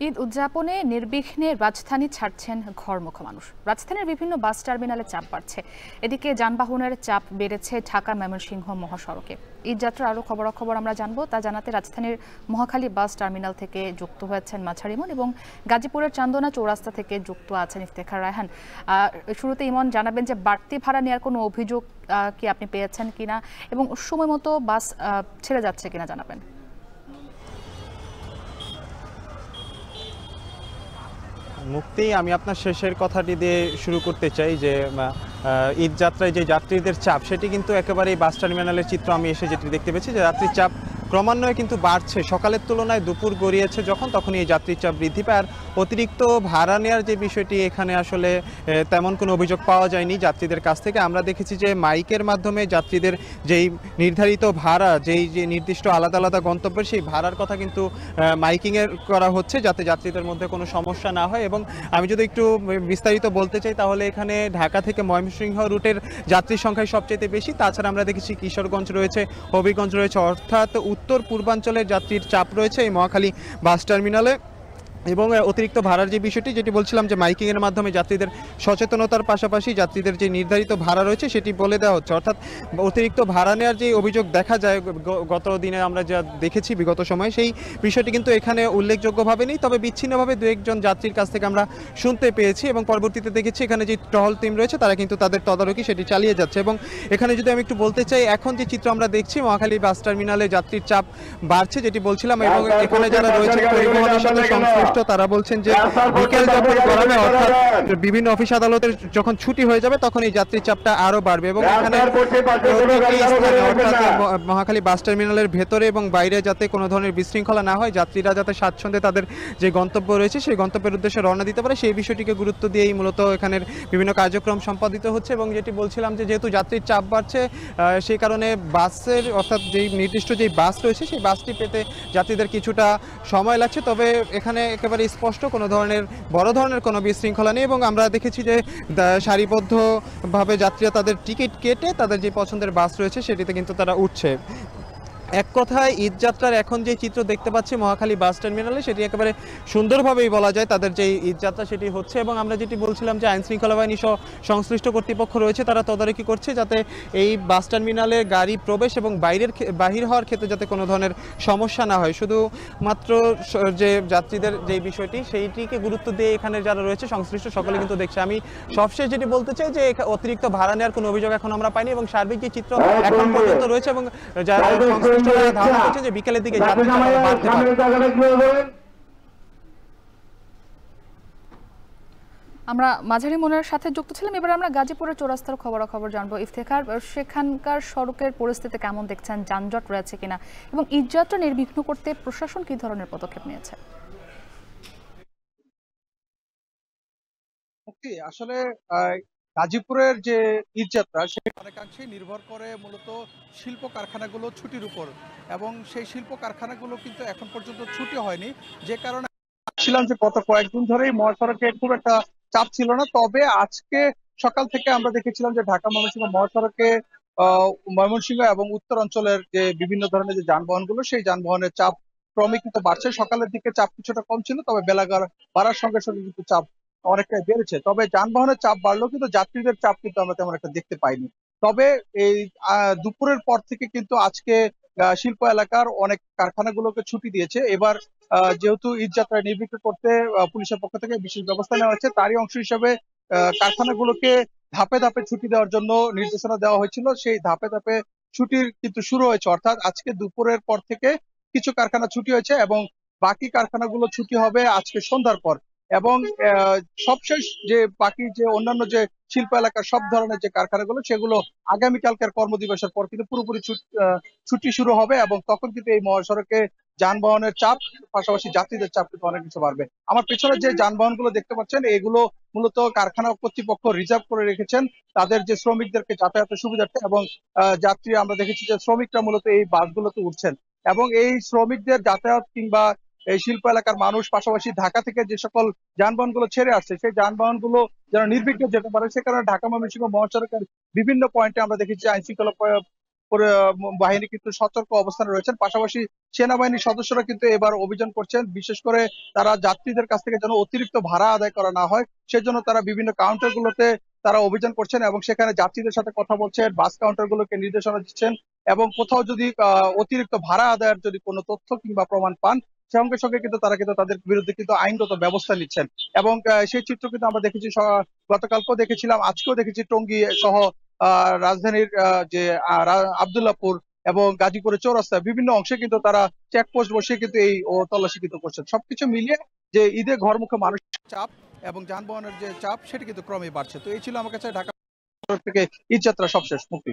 ঈদ উদযাপনে নির্বিঘ্নে রাজধানী ছাড়ছেন ঘরমুখো মানুষ। রাজধানীর বিভিন্ন বাস টার্মিনালে চাপ বাড়ছে। এদিকে যানবাহনের চাপ বেড়েছে ঢাকা ময়মনসিংহ মহাসড়কে। ঈদ যাত্রার আরও খবরাখবর আমরা জানবো, তা জানাতে রাজধানীর মহাখালী বাস টার্মিনাল থেকে যুক্ত হয়েছেন মাঝার ইমন এবং গাজীপুরের চান্দনা চৌরাস্তা থেকে যুক্ত আছেন ইফতেখার রায়হান। শুরুতে ইমন জানাবেন যে বাড়তি ভাড়া নেওয়ার কোনো অভিযোগ কি আপনি পেয়েছেন কিনা এবং সময় মতো বাস ছেড়ে যাচ্ছে কিনা জানাবেন। মুক্তি, আমি আপনার শেষের কথাটি দিয়ে শুরু করতে চাই যে ঈদ যাত্রায় যে যাত্রীদের চাপ সেটি কিন্তু একেবারেই বাস টার্মিনালের চিত্র আমি এসে যেটি দেখতে পেয়েছি যে যাত্রীর চাপ ক্রমান্বয়ে কিন্তু বাড়ছে। সকালের তুলনায় দুপুর গড়িয়েছে যখন এই যাত্রীর চাপ বৃদ্ধি পায়। আর অতিরিক্ত ভাড়া নেওয়ার যে বিষয়টি, এখানে আসলে তেমন কোনো অভিযোগ পাওয়া যায়নি যাত্রীদের কাছ থেকে। আমরা দেখেছি যে মাইকের মাধ্যমে যাত্রীদের যেই নির্ধারিত ভাড়া, যে নির্দিষ্ট আলাদা আলাদা গন্তব্যের সেই ভাড়ার কথা কিন্তু মাইকিংয়ের করা হচ্ছে, যাতে যাত্রীদের মধ্যে কোনো সমস্যা না হয়। এবং আমি যদি একটু বিস্তারিত বলতে চাই তাহলে এখানে ঢাকা থেকে ময়মনসিংহ রুটের যাত্রীর সংখ্যাই সবচেয়ে বেশি। তাছাড়া আমরা দেখেছি কিশোরগঞ্জ রয়েছে, হবিগঞ্জ রয়েছে, অর্থাৎ উত্তর পূর্বাঞ্চলের যাত্রীর চাপ রয়েছে এই মহাখালী বাস টার্মিনালে। এবং অতিরিক্ত ভাড়ার যে বিষয়টি, যেটি বলছিলাম যে মাইকিংয়ের মাধ্যমে যাত্রীদের সচেতনতার পাশাপাশি যাত্রীদের যে নির্ধারিত ভাড়া রয়েছে সেটি বলে দেওয়া হচ্ছে। অর্থাৎ অতিরিক্ত ভাড়া নেওয়ার যে অভিযোগ দেখা যায় গত দিনে আমরা যা দেখেছি বিগত সময়ে, সেই বিষয়টি কিন্তু এখানে উল্লেখযোগ্যভাবে নেই। তবে বিচ্ছিন্নভাবে দু একজন যাত্রীর কাছ থেকে আমরা শুনতে পেয়েছি এবং পরবর্তীতে দেখেছি এখানে যে টহল টিম রয়েছে তারা কিন্তু তাদের তদারকি সেটি চালিয়ে যাচ্ছে। এবং এখানে যদি আমি একটু বলতে চাই, এখন যে চিত্র আমরা দেখছি মহাখালী বাস টার্মিনালে যাত্রীর চাপ বাড়ছে যেটি বলছিলাম, এবং এখানে যারা রয়েছে পরিবহনের সাথে সংশ্লিষ্ট তারা বলছেন যে বিকেল যখন গড়াবে, অর্থাৎ বিভিন্ন অফিস আদালতের যখন ছুটি হয়ে যাবে তখন এই যাত্রীর চাপটা আরো বাড়বে। এবং এখানে মহাখালী বাস টার্মিনালের ভেতরে এবং বাইরে যাতে কোনো ধরনের বিশৃঙ্খলা না হয়, যাত্রীরা যাতে স্বাচ্ছন্দ্যে তাদের যে গন্তব্য রয়েছে সেই গন্তব্যের উদ্দেশ্যে রওনা দিতে পারে, সেই বিষয়টিকে গুরুত্ব দিয়েই মূলত এখানের বিভিন্ন কার্যক্রম সম্পাদিত হচ্ছে। এবং যেটি বলছিলাম যে যেহেতু যাত্রীর চাপ বাড়ছে, সেই কারণে বাসের অর্থাৎ যেই নির্দিষ্ট যেই বাস রয়েছে সেই বাসটি পেতে যাত্রীদের কিছুটা সময় লাগছে। তবে এখানে একেবারে স্পষ্ট কোনো ধরনের বড় ধরনের কোনো বিশৃঙ্খলা নেই। এবং আমরা দেখেছি যে সারিবদ্ধভাবে যাত্রীরা তাদের টিকিট কেটে তাদের যে পছন্দের বাস রয়েছে সেটিতে কিন্তু তারা উঠছে। এক কথায় ঈদ যাত্রার এখন যে চিত্র দেখতে পাচ্ছি মহাখালী বাস টার্মিনালে, সেটি একেবারে সুন্দরভাবেই বলা যায় তাদের যে ঈদ যাত্রা সেটি হচ্ছে। এবং আমরা যেটি বলছিলাম যে আইন শৃঙ্খলা বাহিনী সহ সংশ্লিষ্ট কর্তৃপক্ষ রয়েছে, তারা তদারকি করছে যাতে এই বাস টার্মিনালে গাড়ি প্রবেশ এবং বাহির হওয়ার ক্ষেত্রে যাতে কোনো ধরনের সমস্যা না হয়। শুধুমাত্র যে যাত্রীদের যে বিষয়টি সেইটিকে গুরুত্ব দিয়ে এখানে যারা রয়েছে সংশ্লিষ্ট সকলে কিন্তু দেখছে। আমি সবশেষ যেটি বলতে চাই যে অতিরিক্ত ভাড়া নেওয়ার কোনো অভিযোগ এখন আমরা পাইনি এবং সার্বিক যে চিত্র এখন পর্যন্ত রয়েছে এবং যারা ধারণা করছে যে বিকেলের দিকে যাত্রী বাড়তে পারে। আমরা মাঝারি মনের সাথে যুক্ত ছিলাম। এবার আমরা গাজীপুরের চৌরাস্তার খবরাখবর জানবো। ইফতেখার, সেখানকার সড়কের পরিস্থিতি কেমন দেখছেন? যানজট রয়েছে কিনা এবং ঈদযাত্রা নির্বিঘ্ন করতে প্রশাসন কি ধরনের পদক্ষেপ নিয়েছে? আসলে গাজীপুরের যে ঈদযাত্রা সেটা অনেকাংশেই নির্ভর করে মূলত শিল্প কারখানাগুলো ছুটির উপর, এবং সেই শিল্প কারখানাগুলো কিন্তু এখন পর্যন্ত ছুটি হয়নি, যে কারণে ছিলাম যে গত কয়েকদিন ধরেই মহাসড়কে খুব একটা চাপ ছিল না। তবে আজকে সকাল থেকে আমরা দেখেছিলাম যে ঢাকা ময়মনসিংহ মহাসড়কে ময়মনসিংহ এবং উত্তর অঞ্চলের যে বিভিন্ন ধরনের যে যানবাহনগুলো সেই যানবাহনের চাপ ক্রমে কিন্তু বাড়ছে। সকালের দিকে চাপ কিছুটা কম ছিল, তবে বেলা বাড়ার সঙ্গে সঙ্গে কিন্তু চাপ অনেকটাই বেড়েছে। তবে যানবাহনের চাপ বাড়লেও কিন্তু যাত্রীদের চাপ কিন্তু আমরা তেমন একটা দেখতে পাইনি। তবে এই দুপুরের পর থেকে কিন্তু আজকে শিল্প এলাকার অনেক কারখানাগুলোকে ছুটি দিয়েছে। এবার যেহেতু ঈদ যাত্রা নির্বিঘ্ন করতে পুলিশের পক্ষ থেকে বিশেষ ব্যবস্থা নেওয়া হয়েছে, তারই অংশ হিসেবে কারখানাগুলোকে ধাপে ধাপে ছুটি দেওয়ার জন্য নির্দেশনা দেওয়া হয়েছিল। সেই ধাপে ধাপে ছুটির কিন্তু শুরু হয়েছে, অর্থাৎ আজকে দুপুরের পর থেকে কিছু কারখানা ছুটি হয়েছে এবং বাকি কারখানাগুলো ছুটি হবে আজকে সন্ধ্যার পর। এবং সবশেষ যে বাকি যে অন্যান্য যে শিল্প এলাকার সব ধরনের যে কারখানাগুলো সেগুলো আগামীকালকের কর্মদিবসের পর কিন্তু পুরোপুরি ছুটি শুরু হবে, এবং তখন কিন্তু এই মহাসড়কে যানবাহনের চাপ পাশাপাশি যাত্রীদের চাপ কিন্তু অনেক কিছু বাড়বে। আমার পেছনে যে যানবাহনগুলো দেখতে পাচ্ছেন এগুলো মূলত কারখানা কর্তৃপক্ষ রিজার্ভ করে রেখেছেন তাদের যে শ্রমিকদেরকে যাতায়াতের সুবিধার্থে, এবং যাত্রী আমরা দেখেছি যে শ্রমিকরা মূলত এই বাসগুলোতে উঠছেন। এবং এই শ্রমিকদের যাতায়াত কিংবা এই শিল্প এলাকার মানুষ পাশাপাশি ঢাকা থেকে যে সকল যানবাহনগুলো ছেড়ে আসছে সেই যানবাহনগুলো যেন নির্বিঘ্নে যেতে পারে, সে কারণে ঢাকা ময়মনসিংহ মহাসড়কের বিভিন্ন পয়েন্টে আমরা দেখেছি আইন শৃঙ্খলা বাহিনী কিন্তু সতর্ক অবস্থানে রয়েছেন। পাশাপাশি সেনাবাহিনীর সদস্যরা কিন্তু এবার অভিযান করছেন। বিশেষ করে তারা যাত্রীদের কাছ থেকে যেন অতিরিক্ত ভাড়া আদায় করা না হয়, সেজন্য তারা বিভিন্ন কাউন্টারগুলোতে তারা অভিযান করছেন এবং সেখানে যাত্রীদের সাথে কথা বলছেন, বাস কাউন্টারগুলোকে নির্দেশনা দিচ্ছেন এবং কোথাও যদি অতিরিক্ত ভাড়া আদায়ের যদি কোনো তথ্য কিংবা প্রমাণ পান, সঙ্গে সঙ্গে কিন্তু তারা কিন্তু তাদের বিরুদ্ধে কিন্তু আইনগত ব্যবস্থা নিচ্ছেন। এবং সেই চিত্র কিন্তু আমরা দেখেছি, গতকালকেও দেখেছিলাম, আজকেও দেখেছি টঙ্গী সহ রাজধানীর যে আব্দুল্লাহপুর এবং গাজীপুরের চৌরাস্তায় বিভিন্ন অংশে কিন্তু তারা চেকপোস্ট বসিয়ে কিন্তু এই তল্লাশি কিন্তু করছেন। সবকিছু মিলিয়ে যে ঈদে ঘরমুখী মানুষের চাপ এবং যানবাহনের যে চাপ সেটি কিন্তু ক্রমেই বাড়ছে। তো এই ছিল আমার কাছে ঢাকা থেকে ঈদ যাত্রা সবশেষ মুক্তি।